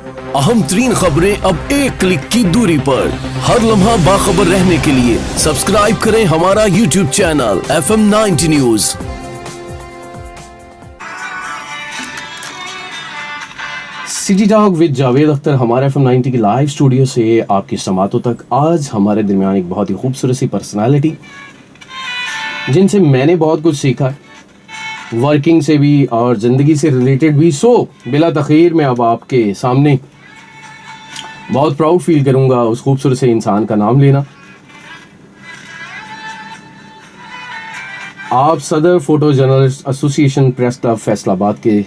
अहम तरीन खबरें अब एक क्लिक की दूरी पर। हर लम्हा बाखबर रहने के लिए सब्सक्राइब करें हमारा YouTube channel FM 90 news. City talk with Javed Akhtar हमारे FM 90 की लाइव स्टूडियो से आपकी समातों तक। आज हमारे दरमियान एक बहुत ही खूबसूरत सी पर्सनालिटी जिनसे मैंने बहुत कुछ सीखा, वर्किंग से भी और ज़िंदगी से रिलेटेड भी। सो बिला तखीर मैं अब आपके सामने बहुत प्राउड फील करूंगा उस खूबसूरत से इंसान का नाम लेना। आप सदर photo journalist association press club Faisalabad के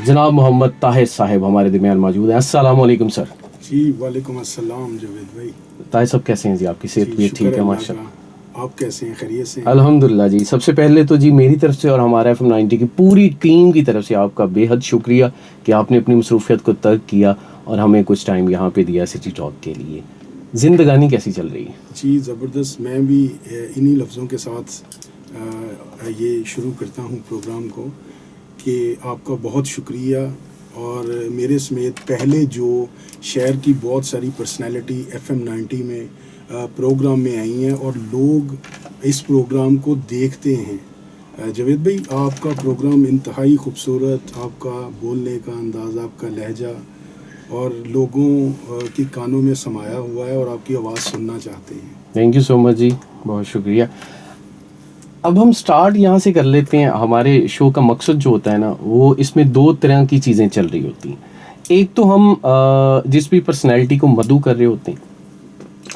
जनाब मोहम्मद ताहिर साहब हमारे दरमियान मौजूद हैं। अस्सलाम वालेकुम सर। जी वालेकुम अस्सलाम जावेद भाई। ताहिर साहब कैसे हैं जी? आपकी सेहत भी ठीक है? माशाल्लाह। आप कैसे हैं? खैरियत से? अल्हम्दुलिल्लाह जी। सबसे पहले तो जी मेरी तरफ से और हमारे FM 90 की पूरी टीम की तरफ से आपका बेहद शुक्रिया कि आपने अपनी मसरूफियत को तर्क किया और हमें कुछ टाइम यहाँ पे दिया सिटी टॉक के लिए। ज़िंदगानी कैसी चल रही है? जी ज़बरदस्त। मैं भी इन्हीं लफ्ज़ों के साथ ये शुरू करता हूँ प्रोग्राम को कि आपका बहुत शुक्रिया। और मेरे समेत पहले जो शहर की बहुत सारी पर्सनालिटी FM 90 में प्रोग्राम में आई हैं और लोग इस प्रोग्राम को देखते हैं। जावेद भाई, आपका प्रोग्राम इंतहाई खूबसूरत, आपका बोलने का अंदाज़, आपका लहजा और लोगों के कानों में समाया हुआ है और आपकी आवाज़ सुनना चाहते हैं। थैंक यू सो मच जी, बहुत शुक्रिया। अब हम स्टार्ट यहाँ से कर लेते हैं। हमारे शो का मकसद जो होता है ना, वो इसमें दो तरह की चीज़ें चल रही होती हैं। एक तो हम जिस भी पर्सनैलिटी को मदऊ कर रहे होते हैं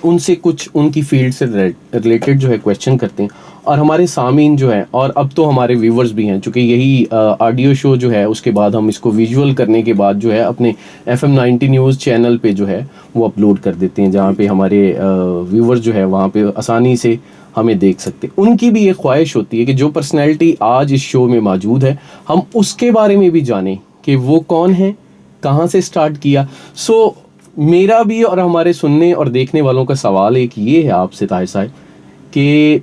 उनसे कुछ उनकी फील्ड से रिलेटेड जो है क्वेश्चन करते हैं, और हमारे सामीन जो है और अब तो हमारे व्यूवर्स भी हैं, चूँकि यही ऑडियो शो जो है उसके बाद हम इसको विजुअल करने के बाद जो है अपने FM 90 न्यूज़ चैनल पे जो है वो अपलोड कर देते हैं, जहाँ पे हमारे व्यूवर्स जो है वहाँ पे आसानी से हमें देख सकते हैं। उनकी भी एक ख्वाहिश होती है कि जो पर्सनैलिटी आज इस शो में मौजूद है हम उसके बारे में भी जानें कि वो कौन है, कहाँ से स्टार्ट किया। सो मेरा भी और हमारे सुनने और देखने वालों का सवाल एक ये है आपसे ताहिर साहब कि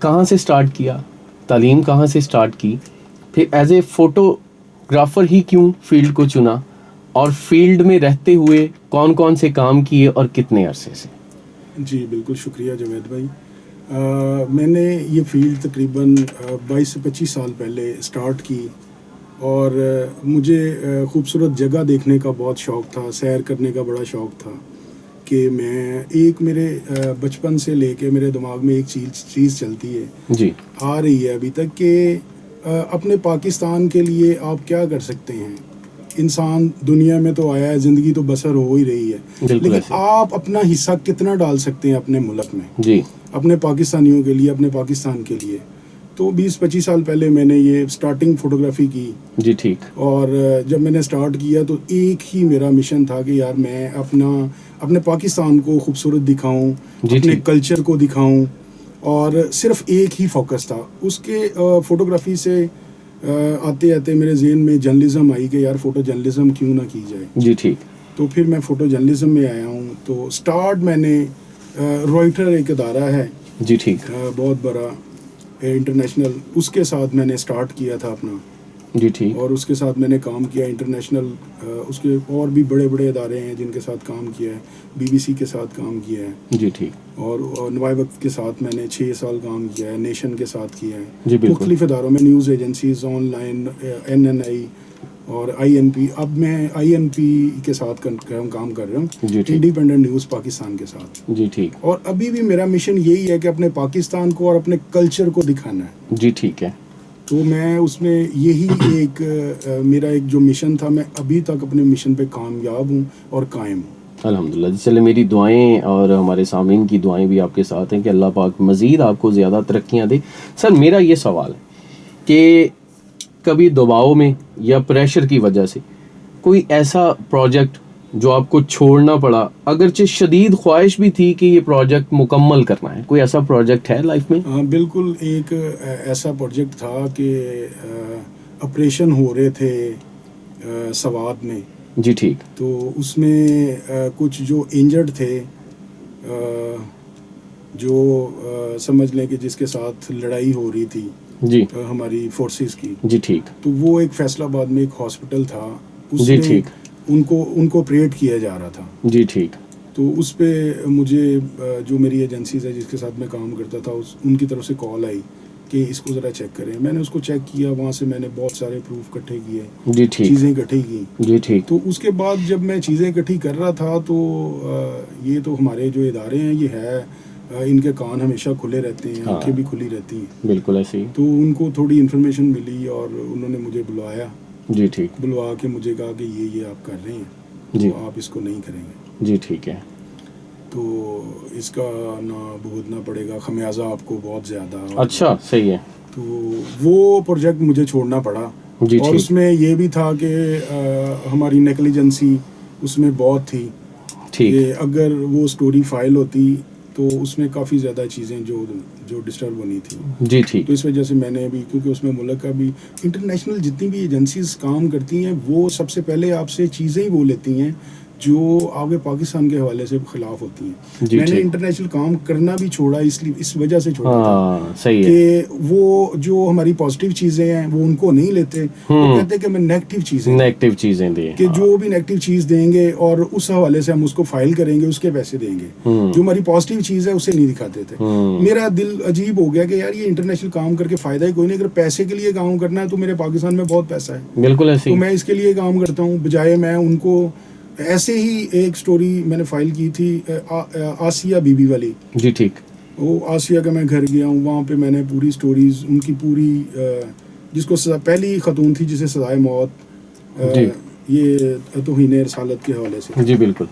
कहाँ से स्टार्ट किया, तालीम कहाँ से स्टार्ट की, फिर एज ए फोटोग्राफर ही क्यों फील्ड को चुना, और फील्ड में रहते हुए कौन कौन से काम किए और कितने अरसे से? जी बिल्कुल शुक्रिया जावेद भाई। मैंने ये फील्ड तकरीबन 22 से 25 साल पहले स्टार्ट की और मुझे खूबसूरत जगह देखने का बहुत शौक़ था, सैर करने का बड़ा शौक़ था कि मैं एक मेरे बचपन से लेके मेरे दिमाग में एक चीज़ चलती है जी, आ रही है अभी तक कि अपने पाकिस्तान के लिए आप क्या कर सकते हैं। इंसान दुनिया में तो आया है, ज़िंदगी तो बसर हो ही रही है, लेकिन आप अपना हिस्सा कितना डाल सकते हैं अपने मुल्क में जी, अपने पाकिस्तानियों के लिए, अपने पाकिस्तान के लिए। तो 20-25 साल पहले मैंने ये स्टार्टिंग फ़ोटोग्राफी की जी, ठीक। और जब मैंने स्टार्ट किया तो एक ही मेरा मिशन था कि यार मैं अपने पाकिस्तान को खूबसूरत दिखाऊं, अपने कल्चर को दिखाऊं, और सिर्फ एक ही फोकस था उसके। फ़ोटोग्राफी से आते आते मेरे जहन में जर्नलिज़म आई कि यार फ़ोटो जर्नलिज़म क्यों ना की जाए। जी, ठीक। तो फिर मैं फ़ोटो जर्नलिज़म में आया हूँ। तो स्टार्ट मैंने रॉयटर एक अदारा है जी, ठीक। बहुत बड़ा इंटरनेशनल, उसके साथ मैंने स्टार्ट किया था अपना। जी, ठीक। और उसके साथ मैंने काम किया इंटरनेशनल। उसके और भी बड़े बड़े इदारे हैं जिनके साथ काम किया है, BBC के साथ काम किया है। जी, ठीक। और नवाए वक्त के साथ मैंने 6 साल काम किया है, नेशन के साथ किया है, जी, बिल्कुल। मुख्तलिफ इदारों में, न्यूज़ एजेंसीज, ऑनलाइन, NNI और INP। अब मैं INP के साथ काम कर रहा हूँ, इंडिपेंडेंट न्यूज़ पाकिस्तान के साथ। जी, ठीक। और अभी भी मेरा मिशन यही है कि अपने पाकिस्तान को और अपने कल्चर को दिखाना है। जी, ठीक है। तो मैं उसमें यही एक मेरा एक जो मिशन था, मैं अभी तक अपने मिशन पे कामयाब हूँ और कायम हूँ। अल्हम्दुलिल्लाह। चले, मेरी दुआएं और हमारे सामीन की दुआएं भी आपके साथ हैं कि अल्लाह पाक मज़ीद आपको ज़्यादा तरक्कियां दे। सर, मेरा ये सवाल है कि कभी दबाव में या प्रेशर की वजह से कोई ऐसा प्रोजेक्ट जो आपको छोड़ना पड़ा, अगरचे शदीद ख्वाहिश भी थी कि ये प्रोजेक्ट मुकम्मल करना है, कोई ऐसा प्रोजेक्ट है लाइफ में? हाँ बिल्कुल, एक ऐसा प्रोजेक्ट था कि ऑपरेशन हो रहे थे सवात में। जी, ठीक। तो उसमें कुछ जो इंजर्ड थे, जो समझ लें कि जिसके साथ लड़ाई हो रही थी जी, हमारी फोर्सेस की। जी, ठीक। तो वो एक फैसलाबाद में एक हॉस्पिटल था जी ठीक। उनको ऑपरेट किया जा रहा था। जी ठीक। तो उस पे मुझे जो मेरी एजेंसीज है जिसके साथ मैं काम करता था उनकी तरफ से कॉल आई कि इसको ज़रा चेक करें। मैंने उसको चेक किया, वहाँ से मैंने बहुत सारे प्रूफ इकट्ठे किए, जी ठीक। चीज़ें इकट्ठी की। जी ठीक। तो उसके बाद जब मैं चीज़ें इकट्ठी कर रहा था तो ये तो हमारे जो इदारे हैं ये है, इनके कान हमेशा खुले रहते हैं, हाँ। आंखें भी खुली रहती हैं। बिल्कुल ऐसे ही। तो उनको थोड़ी इन्फॉर्मेशन मिली और उन्होंने मुझे बुलवाया, जी ठीक। बुलवा के मुझे कहा कि ये आप कर रहे हैं, जी। तो आप इसको नहीं करेंगे, जी ठीक है। तो इसका ना भुगतना पड़ेगा खमियाजा आपको बहुत ज़्यादा। अच्छा, सही है। तो वो प्रोजेक्ट मुझे छोड़ना पड़ा। जी और ठीक। उसमें ये भी था कि हमारी नेग्लिजेंसी उसमें बहुत थी ठीक। कि अगर वो स्टोरी फाइल होती तो उसमें काफ़ी ज़्यादा चीज़ें जो डिस्टर्ब होनी थी। जी ठीक। तो इस वजह से मैंने भी, क्योंकि उसमें मुल्क का भी इंटरनेशनल जितनी भी एजेंसीज काम करती हैं वो सबसे पहले आपसे चीज़ें ही वो लेती हैं जो आगे पाकिस्तान के हवाले से खिलाफ होती हैं। जी मैंने ठीक। इंटरनेशनल काम करना भी छोड़ा इसलिए, इस वजह से छोड़ा था हाँ, सही है। कि वो जो हमारी पॉजिटिव चीज़ें हैं वो उनको नहीं लेते, वो कहते हैं कि मैं नेगेटिव चीज़ें नेगेटिव चीजें दी। कि जो भी नेगेटिव चीज़ देंगे और उस हवाले से हम उसको फाइल करेंगे, उसके पैसे देंगे। जो हमारी पॉजिटिव चीज़ है उसे नहीं दिखाते थे। मेरा दिल अजीब हो गया कि यार ये इंटरनेशनल काम करके फ़ायदा ही कोई नहीं, अगर पैसे के लिए काम करना है तो मेरे पाकिस्तान में बहुत पैसा है, बिल्कुल ऐसे तो ही। मैं इसके लिए काम करता हूँ, बजाय मैं उनको। ऐसे ही एक स्टोरी मैंने फाइल की थी आसिया बीबी वाली। जी ठीक। वो आसिया का मैं घर गया हूँ, वहाँ पे मैंने पूरी स्टोरीज उनकी पूरी जिसको पहली खतून थी जिसे सजाए मौत, जी। ये तौहीन रसालत के हवाले से। जी बिल्कुल।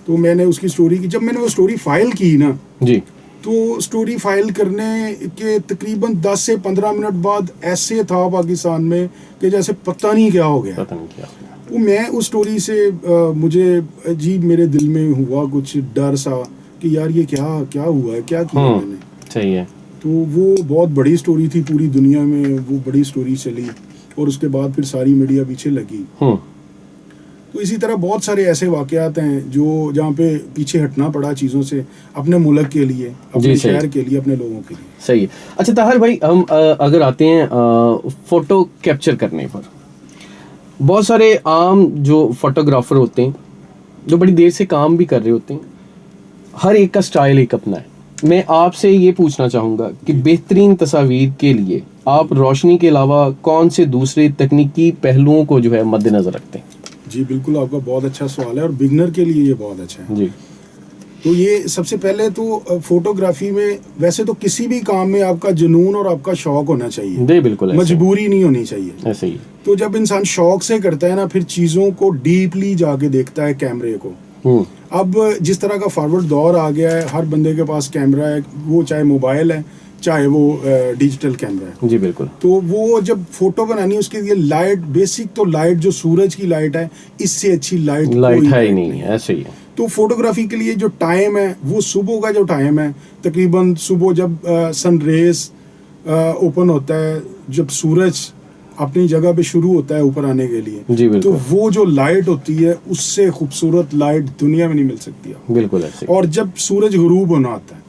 तो मैंने उसकी स्टोरी की, जब मैंने वो स्टोरी फाइल की ना, जी। तो स्टोरी फाइल करने के तकरीबन 10 से 15 मिनट बाद ऐसे था पाकिस्तान में कि जैसे पता नहीं क्या हो गया। पता नहीं क्या। वो मैं उस स्टोरी से मुझे अजीब मेरे दिल में हुआ कुछ डर सा कि यार ये क्या हुआ है, क्या किया मैंने। सही है। तो वो बहुत बड़ी स्टोरी थी, पूरी दुनिया में वो बड़ी स्टोरी चली और उसके बाद फिर सारी मीडिया पीछे लगी। तो इसी तरह बहुत सारे ऐसे वाक़यात हैं जो जहाँ पे पीछे हटना पड़ा चीज़ों से, अपने मुल्क के लिए, अपने शहर के लिए, अपने लोगों के लिए। सही है। अच्छा ताहिर भाई, हम अगर आते हैं फ़ोटो कैप्चर करने पर, बहुत सारे आम जो फोटोग्राफर होते हैं जो बड़ी देर से काम भी कर रहे होते हैं, हर एक का स्टाइल एक अपना है। मैं आपसे ये पूछना चाहूँगा कि बेहतरीन तस्वीर के लिए आप रोशनी के अलावा कौन से दूसरे तकनीकी पहलुओं को जो है मद्देनज़र रखते हैं? जी बिल्कुल, आपका बहुत अच्छा सवाल है और बिगनर के लिए ये बहुत अच्छा है। जी। तो ये सबसे पहले तो फोटोग्राफी में, वैसे तो किसी भी काम में आपका जुनून और आपका शौक होना चाहिए। जी बिल्कुल ऐसे। मजबूरी नहीं होनी चाहिए। ऐसे ही। तो जब इंसान शौक से करता है ना, फिर चीज़ों को डीपली जाके देखता है, कैमरे को। अब जिस तरह का फॉरवर्ड दौर आ गया है, हर बंदे के पास कैमरा है, वो चाहे मोबाइल है चाहे वो डिजिटल कैमरा है। जी बिल्कुल। तो वो जब फोटो बनानी है उसके लिए लाइट, बेसिक तो लाइट जो सूरज की लाइट है, इससे अच्छी लाइट है ही नहीं है। ऐसे ही है। तो फोटोग्राफी के लिए जो टाइम है वो सुबह का जो टाइम है, तकरीबन सुबह जब सन रेज ओपन होता है, जब सूरज अपनी जगह पे शुरू होता है ऊपर आने के लिए, जी बिल्कुल। तो वो जो लाइट होती है उससे खूबसूरत लाइट दुनिया में नहीं मिल सकती है। बिल्कुल ऐसे। और जब सूरज गुरूब होना आता है,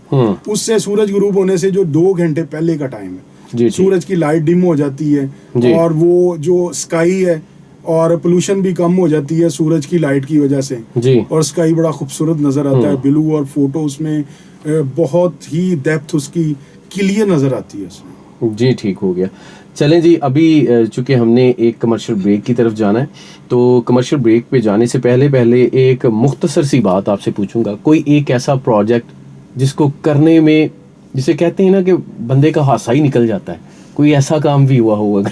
उससे सूरज गुरूब होने से जो 2 घंटे पहले का टाइम है, सूरज की लाइट डिम हो जाती है और वो जो स्काई है और पोल्यूशन भी कम हो जाती है सूरज की लाइट की वजह से जी। और स्काई बड़ा खूबसूरत नज़र आता है, ब्लू, और फोटो उसमें बहुत ही डेप्थ उसकी क्लियर नज़र आती है उसमें। जी ठीक हो गया। चलें जी, अभी चूँकि हमने एक कमर्शियल ब्रेक की तरफ जाना है, तो कमर्शियल ब्रेक पे जाने से पहले एक मुख्तसर सी बात आपसे पूछूंगा। कोई एक ऐसा प्रोजेक्ट जिसको करने में, जिसे कहते हैं ना कि बंदे का हासा ही निकल जाता है, कोई ऐसा काम भी हुआ होगा?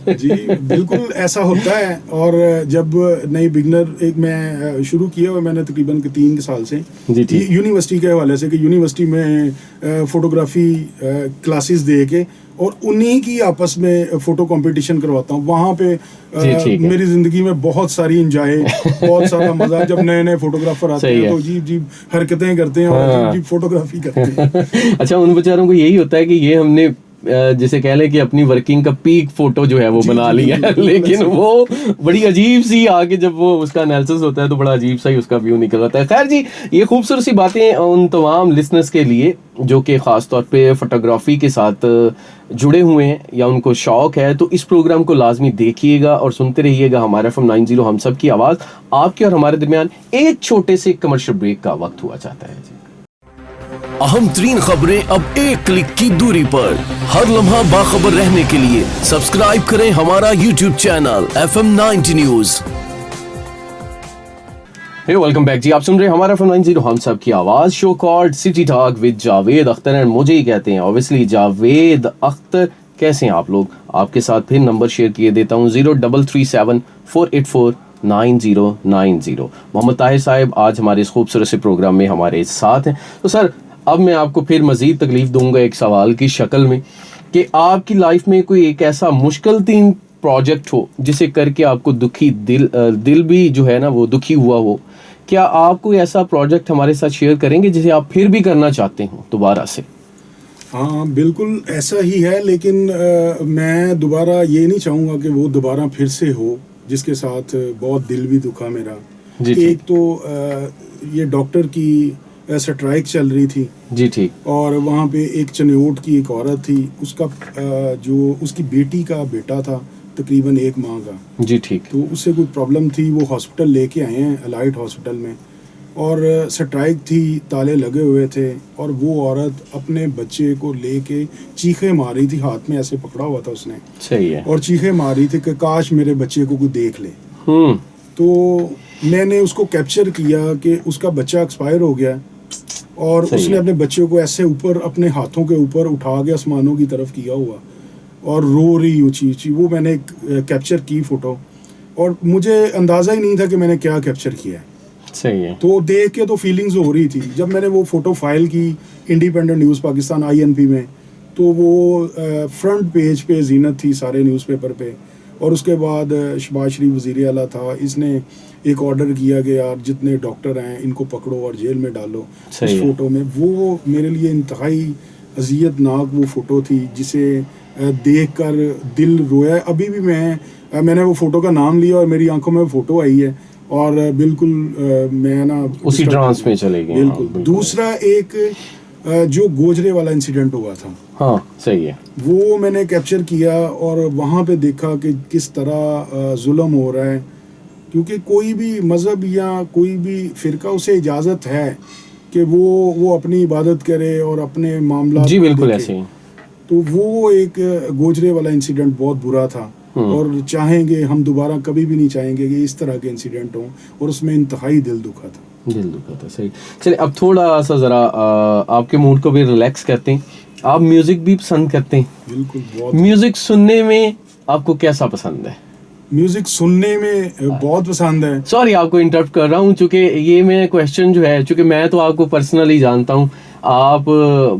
जी बिल्कुल ऐसा होता है। और जब नई बिगनर एक मैं शुरू किया हुआ, मैंने तकरीबन 3 साल से यूनिवर्सिटी के हवाले से, कि यूनिवर्सिटी में फ़ोटोग्राफ़ी क्लासेस दे के और उन्हीं की आपस में फ़ोटो कंपटीशन करवाता हूँ। वहाँ पे मेरी ज़िंदगी में बहुत सारी इंजॉय, बहुत सारा मज़ा, जब नए नए फोटोग्राफर आते हैं तो जी हरकतें करते हैं और जी फोटोग्राफी करते हैं। अच्छा, उन बेचारों को यही होता है कि ये हमने जिसे कह लें कि अपनी वर्किंग का पीक फोटो जो है वो जी, बना जी, लिया है, बिल्कुल लेकिन ऐसे। वो बड़ी अजीब सी आगे जब वो उसका एनालिसिस होता है तो बड़ा अजीब सा ही उसका व्यू निकल आता है। खैर जी, ये खूबसूरत सी बातें उन तमाम लिसनर्स के लिए जो कि ख़ास तौर पे फोटोग्राफी के साथ जुड़े हुए हैं या उनको शौक है, तो इस प्रोग्राम को लाजमी देखिएगा और सुनते रहिएगा। हमारा FM 90 हम सब की आवाज़ आपके और हमारे दरमियान एक छोटे से कमर्शियल ब्रेक का वक्त हुआ चाहता है जी। अहम तरीन खबरें अब एक क्लिक की दूरी पर। हर लम्हा बाखबर रहने के लिए सब्सक्राइब करें हमारा YouTube channel FM 90 news. Hey welcome back जी, आप सुन रहे हैं हमारा FM 90 हम सब की आवाज़, show called city talk with Javed Akhtar and मुझे ही कहते हैं ऑब्वियसली जावेद अख्तर। कैसे हैं आप लोग? आपके साथ फिर नंबर शेयर किए देता हूँ 0337-484-9090। मोहम्मद ताहिर साहब आज हमारे इस खूबसूरत से प्रोग्राम में हमारे साथ हैं। तो सर, अब मैं आपको फिर मज़ीद तकलीफ दूंगा एक सवाल की शक्ल में कि आपकी लाइफ में कोई एक ऐसा मुश्किल तीन प्रोजेक्ट हो जिसे करके आपको दुखी दिल भी जो है ना वो दुखी हुआ हो। क्या आप कोई ऐसा प्रोजेक्ट हमारे साथ शेयर करेंगे जिसे आप फिर भी करना चाहते हो दोबारा से? हाँ बिल्कुल ऐसा ही है, लेकिन मैं दोबारा ये नहीं चाहूँगा कि वो दोबारा फिर से हो जिसके साथ बहुत दिल भी दुखा मेरा। जी ठीक। एक तो ये डॉक्टर की स्ट्राइक चल रही थी जी ठीक। और वहाँ पे एक चनियोट की एक औरत थी, उसका जो उसकी बेटी का बेटा था तकरीबन 1 माह का, जी ठीक। तो उससे कोई प्रॉब्लम थी, वो हॉस्पिटल लेके आए हैं अलाइट हॉस्पिटल में, और स्ट्राइक थी, ताले लगे हुए थे, और वो औरत अपने बच्चे को लेके चीखें मार रही थी, हाथ में ऐसे पकड़ा हुआ था उसने, सही है। और चीखें मार रही थी कि काश मेरे बच्चे को कोई देख ले। तो मैंने उसको कैप्चर किया कि उसका बच्चा एक्सपायर हो गया और सही उसने है। अपने बच्चे को ऐसे ऊपर अपने हाथों के ऊपर उठा के आसमानों की तरफ किया हुआ और रो रही ऊंची ऊंची। वो मैंने कैप्चर की फ़ोटो, और मुझे अंदाज़ा ही नहीं था कि मैंने क्या कैप्चर किया है। सही है। तो देख के तो फीलिंग्स हो रही थी। जब मैंने वो फ़ोटो फाइल की इंडिपेंडेंट न्यूज़ पाकिस्तान INP में, तो वो फ्रंट पेज पे जीनत थी सारे न्यूज़पेपर पे। और उसके बाद शहबाज शरीफ वज़ीर आला था, इसने एक ऑर्डर किया कि यार जितने डॉक्टर हैं इनको पकड़ो और जेल में डालो। सही उस है। फ़ोटो में वो मेरे लिए इंतहाई अजियतनाक वो फ़ोटो थी जिसे देख कर दिल रोया। अभी भी मैंने वो फ़ोटो का नाम लिया और मेरी आंखों में फ़ोटो आई है, और बिल्कुल मैं ना उसी ट्रांस में चले गए। बिल्कुल। हाँ, बिल्कुल। दूसरा एक जो गोजरे वाला इंसिडेंट हुआ था, हाँ सही है। वो मैंने कैप्चर किया और वहाँ पे देखा कि किस तरह जुल्म हो रहा है, क्योंकि कोई भी मज़हब या कोई भी फ़िरका उसे इजाज़त है कि वो अपनी इबादत करे और अपने मामला जी बिल्कुल ऐसे ही। तो वो एक गोजरे वाला इंसिडेंट बहुत बुरा था, और चाहेंगे हम दोबारा कभी भी नहीं चाहेंगे कि इस तरह के इंसिडेंट हों, और उसमें इंतहाई दिल दुखा था। दिल दुखा था। सही। चलिए अब थोड़ा सा ज़रा आपके मूड को भी रिलैक्स करते हैं। आप म्यूज़िक भी पसंद करते हैं? बिल्कुल। बहुत म्यूज़िक सुनने में आपको कैसा पसंद है? म्यूज़िक सुनने में बहुत पसंद है। सॉरी आपको इंटरप्ट कर रहा हूँ, चूँकि ये मैं क्वेश्चन जो है, चूँकि मैं तो आपको पर्सनली जानता हूँ, आप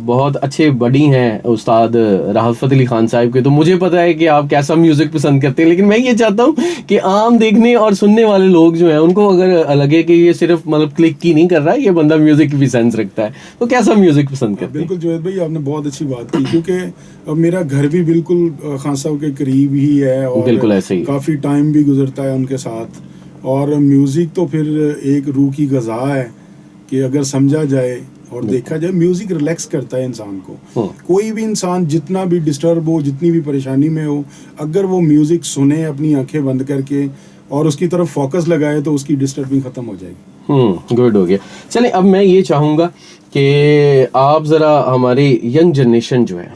बहुत अच्छे बडी हैं उस्ताद राहत अली खान साहब के, तो मुझे पता है कि आप कैसा म्यूज़िक पसंद करते हैं। लेकिन मैं ये चाहता हूँ कि आम देखने और सुनने वाले लोग जो हैं उनको अगर लगे कि ये सिर्फ मतलब क्लिक की नहीं कर रहा है, ये बंदा म्यूज़िक की भी सेंस रखता है, तो कैसा म्यूज़िक पसंद करते हैं? बिल्कुल जुवैद भाई, आपने बहुत अच्छी बात की, क्योंकि मेरा घर भी बिल्कुल खान साहब के करीब ही है और बिल्कुल ऐसे ही। काफ़ी टाइम भी गुजरता है उनके साथ। और म्यूज़िक तो फिर एक रूह की ग़ज़ा है कि अगर समझा जाए और देखा जाए, म्यूज़िक रिलैक्स करता है इंसान को। कोई भी इंसान जितना भी डिस्टर्ब हो, जितनी भी परेशानी में हो, अगर वो म्यूज़िक सुने अपनी आंखें बंद करके और उसकी तरफ फोकस लगाए, तो उसकी डिस्टर्बिंग ख़त्म हो जाएगी। गुड हो गया। चलिए अब मैं ये चाहूँगा कि आप ज़रा हमारे यंग जनरेशन जो है,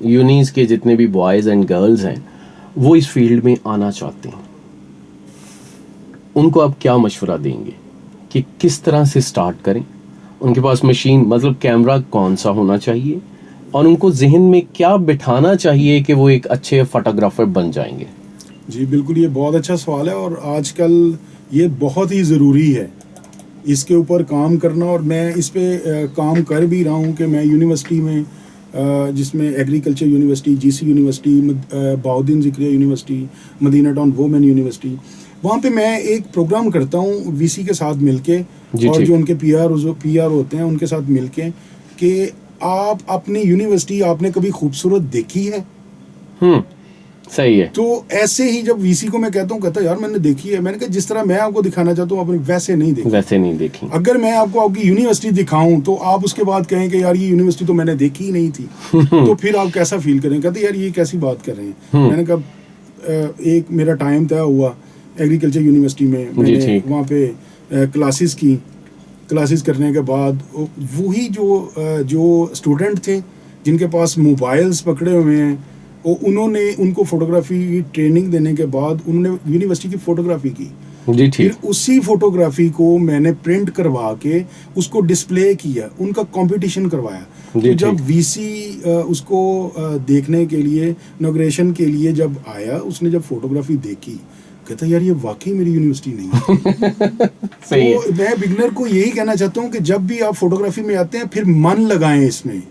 यूनीस के जितने भी बॉयज़ एंड गर्ल्स हैं, वो इस फील्ड में आना चाहते हैं, उनको आप क्या मशवरा देंगे कि किस तरह से स्टार्ट करें? उनके पास मशीन मतलब कैमरा कौन सा होना चाहिए, और उनको जहन में क्या बिठाना चाहिए कि वो एक अच्छे फोटोग्राफर बन जाएंगे? जी बिल्कुल, ये बहुत अच्छा सवाल है, और आजकल ये बहुत ही ज़रूरी है इसके ऊपर काम करना। और मैं इस पे काम कर भी रहा हूँ कि मैं यूनिवर्सिटी में, जिसमें agriculture university, GC university, Bahauddin Zakariya university, Madina town women university, वहाँ पे मैं एक प्रोग्राम करता हूँ VC के साथ मिलके, और जो उनके PR होते हैं उनके साथ मिलके, कि आप अपनी यूनिवर्सिटी आपने कभी खूबसूरत देखी है? सही है। तो ऐसे ही जब वीसी को मैं कहता हूँ, कहता यार मैंने देखी है। मैंने कहा जिस तरह मैं आपको दिखाना चाहता हूँ आपने वैसे नहीं देखी। वैसे नहीं देखी। अगर मैं आपको आपकी यूनिवर्सिटी दिखाऊं तो आप उसके बाद कहें कि यार ये यूनिवर्सिटी तो मैंने देखी ही नहीं थी, तो फिर आप कैसा फील करें? कहते यार ये कैसी बात कर रहे हैं। मैंने कहा एक मेरा टाइम तय हुआ एग्रीकल्चर यूनिवर्सिटी में, मैंने वहाँ पे क्लासेस करने के बाद वही जो स्टूडेंट थे जिनके पास मोबाइल्स पकड़े हुए हैं, उन्होंने उनको फोटोग्राफी की ट्रेनिंग देने के बाद उन्होंने यूनिवर्सिटी की फोटोग्राफी की। जी ठीक। फिर उसी फोटोग्राफी को मैंने प्रिंट करवा के उसको डिस्प्ले किया, उनका कंपटीशन करवाया। तो जब वीसी उसको देखने के लिए इनॉग्रेशन के लिए जब आया, उसने जब फोटोग्राफी देखी, कहता यार ये वाकई मेरी यूनिवर्सिटी नहीं है। सही है। तो मैं बिगनर को यही कहना चाहता हूँ कि जब भी आप फोटोग्राफी में आते हैं फिर मन लगाएं इसमें।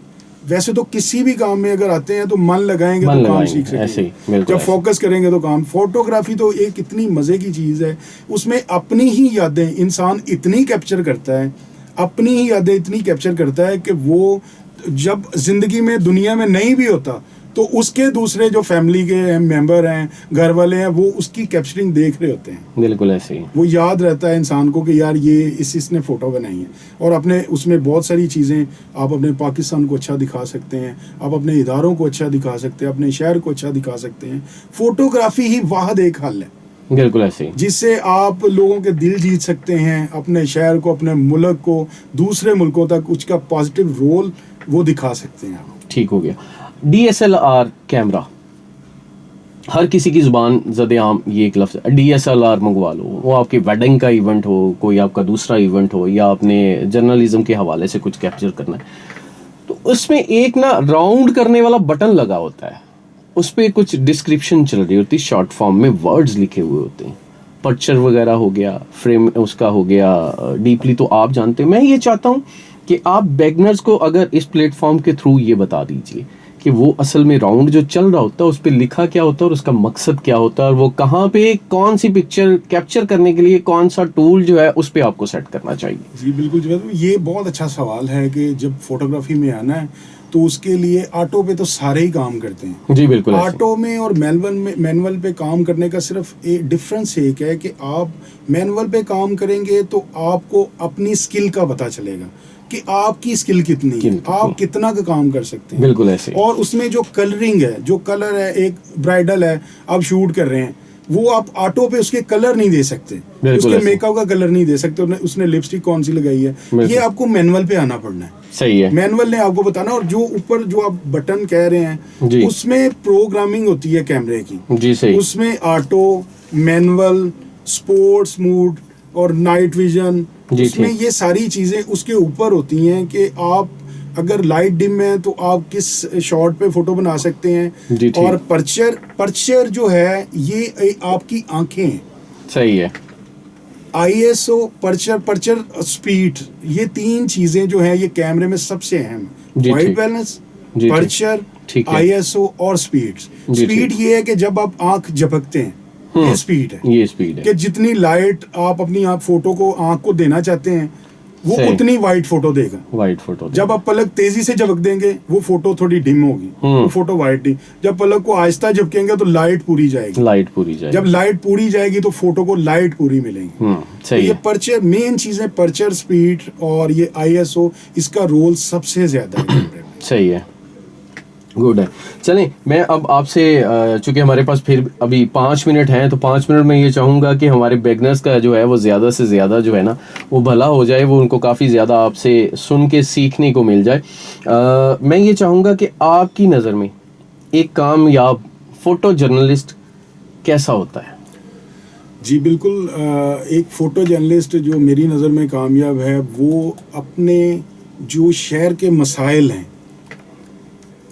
वैसे तो किसी भी काम में अगर आते हैं तो मन लगाएंगे तो काम सीख सकेंगे, जब फोकस करेंगे तो काम। फोटोग्राफी तो एक इतनी मजे की चीज है, उसमें अपनी ही यादें इंसान इतनी कैप्चर करता है, अपनी ही यादें इतनी कैप्चर करता है कि वो जब जिंदगी में दुनिया में नहीं भी होता तो उसके दूसरे जो फैमिली के मेंबर हैं, घर वाले हैं, वो उसकी कैप्चरिंग देख रहे होते हैं। बिल्कुल ऐसे ही वो याद रहता है इंसान को कि यार ये इसने फोटो बनाई है। और अपने उसमें बहुत सारी चीज़ें आप अपने पाकिस्तान को अच्छा दिखा सकते हैं, आप अपने इदारों को अच्छा दिखा सकते हैं, अपने शहर को अच्छा दिखा सकते हैं। फोटोग्राफी ही वाहिद एक हल है, बिल्कुल ऐसे ही, जिससे आप लोगों के दिल जीत सकते हैं, अपने शहर को, अपने मुल्क को दूसरे मुल्कों तक उसका पॉजिटिव रोल वो दिखा सकते हैं। ठीक हो गया। DSLR कैमरा, हर किसी की ज़ुबान ज़द-ए-आम ये एक लफ्ज़ है। DSLR मंगवा लो, वो आपकी वेडिंग का इवेंट हो, कोई आपका दूसरा इवेंट हो, या आपने जर्नलिज्म के हवाले से कुछ कैप्चर करना है, तो उसमें एक ना राउंड करने वाला बटन लगा होता है, उस पर कुछ डिस्क्रिप्शन चल रही होती है, शॉर्ट फॉर्म में वर्ड्स लिखे हुए होते हैं। पर्चर वगैरह हो गया, फ्रेम उसका हो गया, डीपली तो आप जानते हैं। मैं ये चाहता हूँ कि आप बिगिनर्स को अगर इस प्लेटफॉर्म के थ्रू ये बता दीजिए कि वो असल में राउंड जो चल रहा होता है उस पर लिखा क्या होता है और उसका मकसद क्या होता है, और वो कहाँ पे कौन सी पिक्चर कैप्चर करने के लिए कौन सा टूल जो है उस पर आपको सेट करना चाहिए। जी बिल्कुल जुनैद, ये बहुत अच्छा सवाल है कि जब फोटोग्राफी में आना है तो उसके लिए ऑटो पे तो सारे ही काम करते हैं। जी बिल्कुल। ऑटो में और मैनुअल पे काम करने का सिर्फ एक डिफरेंस एक है कि आप मैनुअल पे काम करेंगे तो आपको अपनी स्किल का पता चलेगा कि आपकी स्किल कितनी है, आप कितना का काम कर सकते हैं। बिल्कुल ऐसे। और उसमें जो कलरिंग है, जो कलर है, एक ब्राइडल है आप शूट कर रहे हैं, वो आप ऑटो पे उसके कलर नहीं दे सकते, उसके मेकअप का कलर नहीं दे सकते, उसने लिपस्टिक कौन सी लगाई है, ये आपको मैनुअल पे आना पड़ना है। सही है, मैनुअल ने आपको बताना। और जो ऊपर जो आप बटन कह रहे हैं उसमें प्रोग्रामिंग होती है कैमरे की। जी सही। उसमें ऑटो, मैनुअल, स्पोर्ट्स मोड और नाइट विजन, उसमें ये सारी चीजें उसके ऊपर होती हैं कि आप अगर लाइट डिम है तो आप किस शॉट पे फोटो बना सकते हैं। और पर्चर जो है ये आपकी आंखें हैं। सही है। ISO, पर्चर स्पीड, ये तीन चीजें जो हैं ये कैमरे में सबसे अहम है। वाइट बैलेंस, पर्चर, ISO और स्पीड ये है कि जब आप आंख झपकते हैं, ये स्पीड है। ये स्पीड है कि जितनी लाइट आप अपनी फोटो को आंख को देना चाहते हैं वो उतनी वाइट फोटो देगा। वाइट फोटो जब आप पलक तेजी से झपक देंगे वो फोटो थोड़ी डिम होगी, वो फोटो वाइट डी। जब पलक को आहिस्ता झपकेंगे तो लाइट पूरी जाएगी। जब लाइट पूरी जाएगी तो फोटो को लाइट पूरी मिलेगी। तो ये पर्चर मेन चीजें, पर्चर, स्पीड और ये ISO, इसका रोल सबसे ज्यादा है। सही है, गुड है। चलें, मैं अब आपसे चूंकि हमारे पास फिर अभी 5 मिनट हैं, तो 5 मिनट में ये चाहूँगा कि हमारे बिगिनर्स का जो है वो ज़्यादा से ज़्यादा जो है ना वो भला हो जाए, वो उनको काफ़ी ज़्यादा आपसे सुन के सीखने को मिल जाए। मैं ये चाहूँगा कि आपकी नज़र में एक कामयाब फ़ोटो जर्नलिस्ट कैसा होता है? जी बिल्कुल, एक फ़ोटो जर्नलिस्ट जो मेरी नज़र में कामयाब है वो अपने जो शहर के मसाइल हैं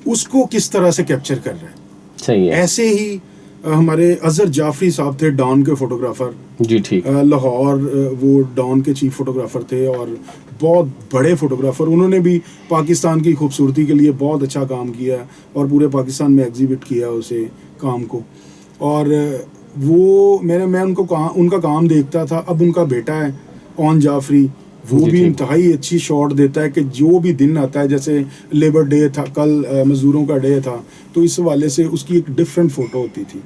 उसको किस तरह से कैप्चर कर रहा है। सही है। ऐसे ही हमारे अजहर जाफरी साहब थे, डॉन के फोटोग्राफर। जी ठीक। लाहौर वो डॉन के चीफ फोटोग्राफर थे और बहुत बड़े फोटोग्राफर। उन्होंने भी पाकिस्तान की खूबसूरती के लिए बहुत अच्छा काम किया और पूरे पाकिस्तान में एग्जिबिट किया उसे काम को। और वो मैं उनका काम देखता था। अब उनका बेटा है ओन जाफरी, वो जी, भी ठीक। इंतहाई अच्छी शॉट देता है कि जो भी दिन आता है, जैसे लेबर डे था कल, मजदूरों का डे था, तो इस हवाले से उसकी एक डिफरेंट फ़ोटो होती थी।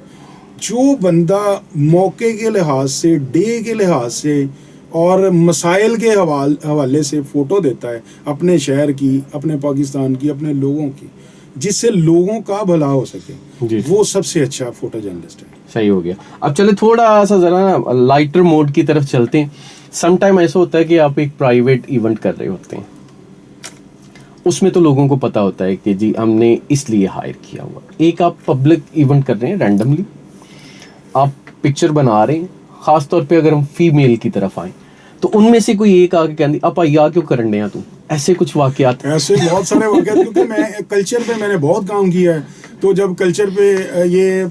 जो बंदा मौके के लिहाज से, डे के लिहाज से और मसाइल के हवाले से फ़ोटो देता है अपने शहर की, अपने पाकिस्तान की, अपने लोगों की, जिससे लोगों का भला हो सके, जी। वो सबसे अच्छा फ़ोटो जर्नलिस्ट है। सही हो गया। अब चले थोड़ा सा जरा ना लाइटर मोड की तरफ चलते हैं। सम टाइम ऐसा होता है कि आप एक प्राइवेट इवेंट कर रहे होते हैं, उसमें तो लोगों को पता होता है कि जी हमने इसलिए हायर किया हुआ। एक आप पब्लिक इवेंट कर रहे हैं, रैंडमली आप पिक्चर बना रहे हैं, खास तौर पे अगर हम फीमेल की तरफ आए तो उनमें से कोई एक आके कहती आप या क्यों करन डे तू, ऐसे कुछ वाकयात। ऐसे बहुत सारे वाक़यात, क्योंकि मैं कल्चर पे मैंने बहुत काम किया है। तो जब कल्चर पे ये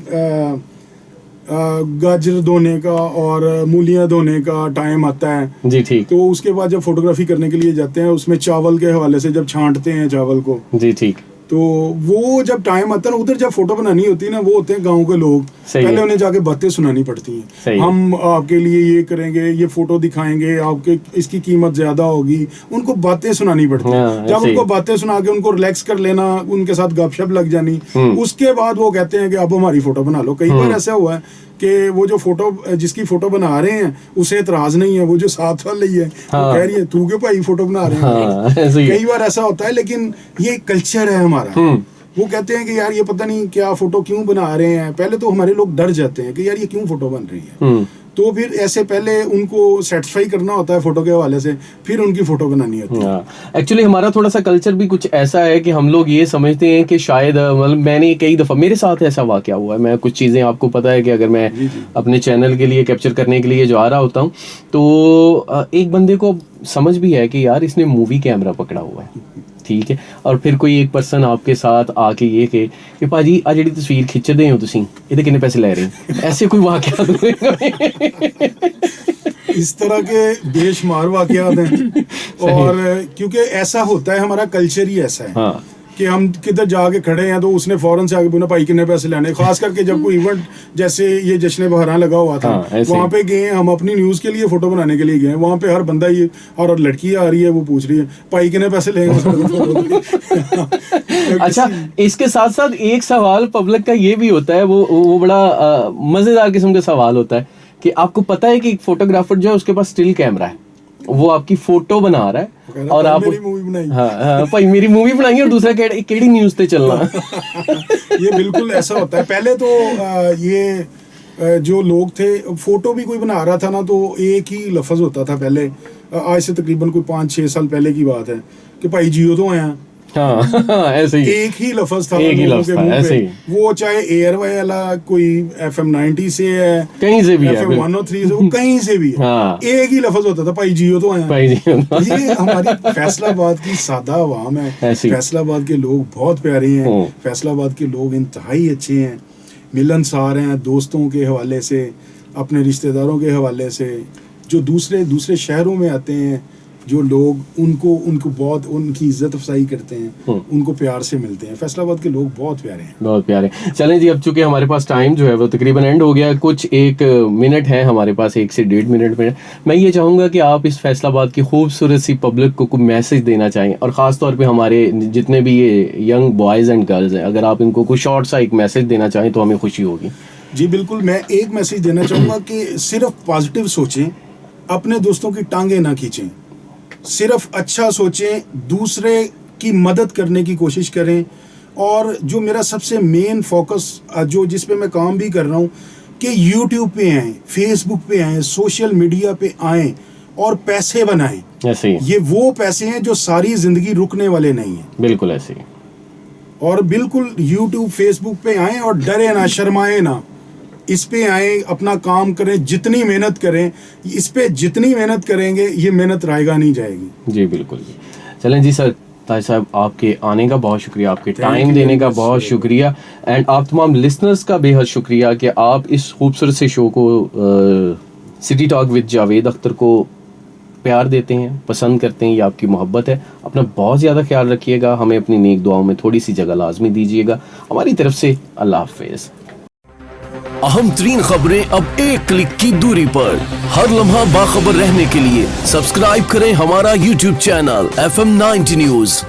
गाजर धोने का और मूलियाँ धोने का टाइम आता है, जी ठीक। तो उसके बाद जब फोटोग्राफी करने के लिए जाते हैं, उसमें चावल के हवाले से जब छांटते हैं चावल को, जी ठीक। तो वो जब टाइम आता है ना, उधर जब फोटो बनानी होती है ना, वो होते हैं गांव के लोग, सही है। पहले उन्हें जाके बातें सुनानी पड़ती सही हैं। है। हम आपके लिए ये करेंगे, ये फोटो दिखाएंगे, आपके इसकी कीमत ज्यादा होगी, उनको बातें सुनानी पड़ती हैं। हाँ, जब ऐसे ही। उनको बातें सुना के उनको रिलैक्स कर लेना, उनके साथ गपशप लग जानी, हम्म। उसके बाद वो कहते हैं कि अब हमारी फोटो बना लो। कई बार ऐसा हुआ है कि वो जो फोटो, जिसकी फोटो बना रहे हैं, उसे एतराज नहीं है, वो जो साथ वाली है वो हाँ। कह रही है तू क्यों भाई फोटो बना रहे हैं। हाँ, ऐसे ही है। कई बार ऐसा होता है, लेकिन ये कल्चर है हमारा। वो कहते हैं कि यार ये पता नहीं क्या फोटो क्यों बना रहे हैं। पहले तो हमारे लोग डर जाते हैं कि यार ये क्यों फोटो बन रही है, तो फिर ऐसे पहले उनको सेटिस्फाई करना होता है फोटो के हवाले से, फिर उनकी फोटो बनानी होती है। एक्चुअली हमारा थोड़ा सा कल्चर भी कुछ ऐसा है कि हम लोग ये समझते हैं कि शायद मतलब मैंने कई दफ़ा मेरे साथ ऐसा वाकया हुआ है। मैं कुछ चीज़ें, आपको पता है कि अगर मैं अपने चैनल के लिए कैप्चर करने के लिए जा रहा होता हूँ तो एक बंदे को समझ भी है कि यार इसने मूवी कैमरा पकड़ा हुआ है, ठीक है, और फिर कोई एक पर्सन आपके साथ आके ये कहे कि भाजी आ जी तस्वीर खिंचदे हो तुसीं ਇਹਦੇ किन्ने पैसे ले रहे हैं। ऐसे कोई वाकयात हुए? इस तरह के बेशुमार वाकयात हैं। और क्योंकि ऐसा होता है, हमारा कल्चर ही ऐसा है। हाँ। कि हम किधर जाके खड़े हैं तो उसने फौरन से आगे बोला भाई कितने पैसे लेने। खास करके जब कोई इवेंट जैसे ये जश्न बहरान लगा हुआ था, हाँ, ऐसे वहाँ ही। पे गए, हम अपनी न्यूज़ के लिए फोटो बनाने के लिए गए, वहाँ पे हर बंदा ये और लड़की आ रही है, वो पूछ रही है भाई कितने पैसे लेंगे। अच्छा, इसके साथ साथ एक सवाल पब्लिक का ये भी होता है, वो बड़ा मजेदार किस्म का सवाल होता है कि आपको पता है कि एक फोटोग्राफर जो है उसके पास स्टिल कैमरा है, वो आपकी फोटो बना रहा है और आप मेरी मूवी बनाई। हाँ भाई मेरी मूवी बनाई और दूसरा केड़ी न्यूज़ पे चलना। ये बिल्कुल ऐसा होता है। पहले तो ये जो लोग थे, फोटो भी कोई बना रहा था ना तो एक ही लफ्ज़ होता था पहले। आज से तकरीबन कोई 5-6 साल पहले की बात है कि भाई जियो तो आया। हाँ ऐसे ही एक ही लफ्ज़ था, एक ही लोगों लफ्ज़ के था, मुंह पे। ऐसे ही। वो चाहे एयर वाला कोई FM 90 से है, कहीं से भी है, FM 103 से, वो कहीं से भी है, हाँ। एक ही लफ्ज़ होता था भाई जियो तो आया। भाई जी ये हमारी फैसलाबाद की सादा आवाम है। ऐसी। फैसलाबाद के लोग बहुत प्यारे हैं। फैसलाबाद के लोग इंतहाई अच्छे हैं, मिलनसार हैं, दोस्तों के हवाले से, अपने रिश्तेदारों के हवाले से। जो दूसरे शहरों में आते हैं जो लोग, उनको बहुत उनकी इज्जत अफजाई करते हैं, उनको प्यार से मिलते हैं। फैसलाबाद के लोग बहुत प्यारे हैं। बहुत प्यारे। चलें जी, अब चूंकि हमारे पास टाइम जो है वो तकरीबन एंड हो गया, कुछ 1 मिनट है हमारे पास, 1 से 1.5 मिनट में। मैं ये चाहूँगा कि आप इस फैसलाबाद की खूबसूरत सी पब्लिक को कोई मैसेज देना चाहें, और ख़ास तौर पे हमारे जितने भी ये यंग बॉयज़ एंड गर्ल्स हैं, अगर आप इनको कोई शॉर्ट सा एक मैसेज देना चाहें तो हमें खुशी होगी। जी बिल्कुल, मैं एक मैसेज देना चाहूँगा कि सिर्फ पॉजिटिव सोचें, अपने दोस्तों की टांगें ना खींचें, सिर्फ अच्छा सोचें, दूसरे की मदद करने की कोशिश करें। और जो मेरा सबसे मेन फोकस जो जिस पे मैं काम भी कर रहा हूँ कि यूट्यूब पे आएँ, फेसबुक पे आएँ, सोशल मीडिया पे आएँ और पैसे बनाएं। ऐसे ही, ये वो पैसे हैं जो सारी ज़िंदगी रुकने वाले नहीं हैं। बिल्कुल ऐसे ही। और बिल्कुल यूट्यूब फेसबुक पे आएँ और डरे ना, शर्माएं ना, इस पे आए, अपना काम करें, जितनी मेहनत करें, इस पे जितनी मेहनत करेंगे ये मेहनत रायगा नहीं जाएगी। जी बिल्कुल जी। चलें जी सर, ताज साहब आपके आने का बहुत शुक्रिया, आपके टाइम देने का बहुत शुक्रिया, एंड आप तमाम लिसनर्स का बेहद शुक्रिया कि आप इस खूबसूरत से शो को city talk with Javed Akhtar को प्यार देते हैं, पसंद करते हैं, ये आपकी मोहब्बत है। अपना बहुत ज़्यादा ख्याल रखिएगा, हमें अपनी नेक दुआओं में थोड़ी सी जगह लाजमी दीजिएगा। हमारी तरफ से अल्लाह हाफिज़। अहम तरीन खबरें अब एक क्लिक की दूरी पर। हर लम्हा बाखबर रहने के लिए सब्सक्राइब करें हमारा YouTube चैनल FM 90 न्यूज।